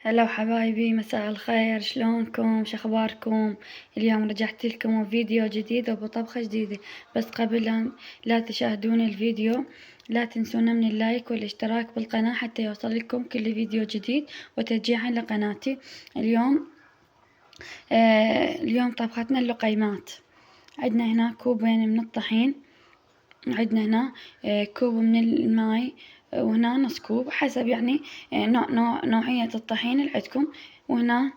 هلا وحبايبي، مساء الخير. شلونكم؟ شخباركم؟ اليوم رجعت لكم فيديو جديد وبطبخة جديدة. بس قبل أن لا تشاهدون الفيديو لا تنسون من اللايك والاشتراك بالقناة حتى يوصل لكم كل فيديو جديد وتشجيعا لقناتي. اليوم طبختنا اللقيمات. عندنا هنا كوبين من الطحين، عندنا هنا كوب من الماي، وهنا نص كوب حسب يعني نوعية الطحين اللي عندكم. وهنا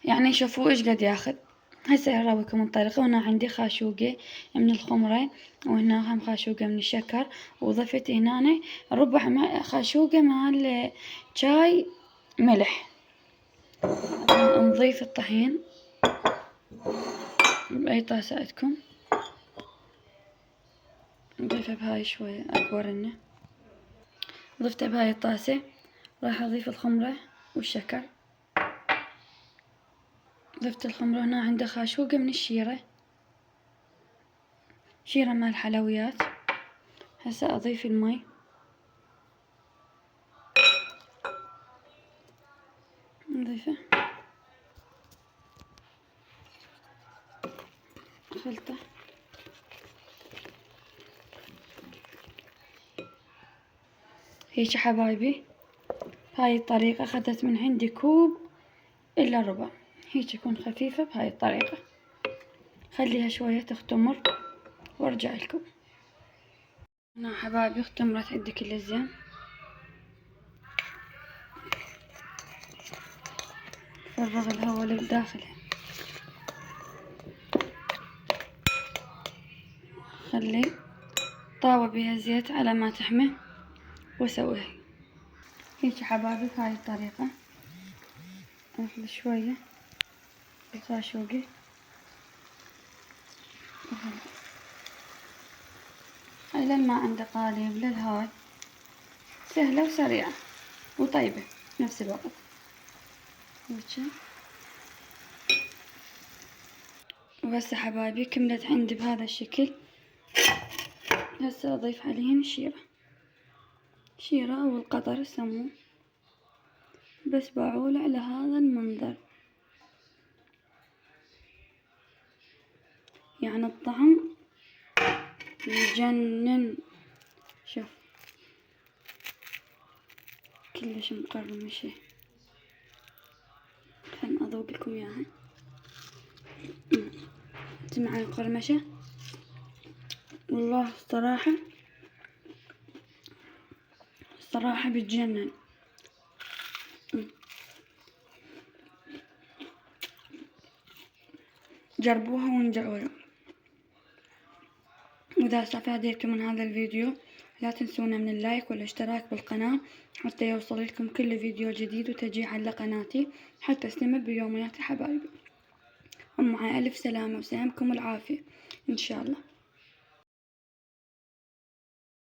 يعني شوفوا ايش قد ياخذ. هسه اراويكم الطريقة. وهنا عندي خاشوقة من الخمرة، وهنا هم خاشوقة من الشكر، وضفت هنا ربع خاشوقة مال شاي ملح. نضيف الطحين بأي طاسة عندكم، نضيفه بهاي شوية أكبر منه. ضفته بهاي الطاسة. راح أضيف الخمرة والشكر. ضفت الخمرة. هنا عنده خاشوقة من الشيرة، شيرة مال حلويات. هسه أضيف المي. نضيفه خلطة. هيك حبايبي، بهاي الطريقة أخذت من عندي كوب إلا ربع. هيك تكون خفيفة بهاي الطريقة. خليها شوية تختمر وارجع لكم. هنا حبايبي اختمرت عندي كل الزين. فرغ الهواء اللي بداخلها. خلي طاوة بها زيت على ما تحمى واسويها. هيك حبايبي بهاي الطريقة. اخذ شوية الخاشوقي لين ما عنده قالب للهاي. سهلة وسريعة وطيبة نفس الوقت. وهسه حبايبي كملت عندي بهذا الشكل. هسه اضيف عليهن شيرة او القطر يسموه، بس باعول على هذا المنظر. يعني الطعم يجنن. شوف كلش مقرمشة. خلنا اذوق لكم اياها. تسمعوا القرمشة؟ والله الصراحة بتجنن. جربوها وانجحوا. وإذا استفادتم من هذا الفيديو لا تنسونا من اللايك والاشتراك بالقناة حتى يوصل لكم كل فيديو جديد وتشجيعا لقناتي حتى استمر بيومياتي حبايبي. ومع ألف سلامة وسلامكم العافية إن شاء الله.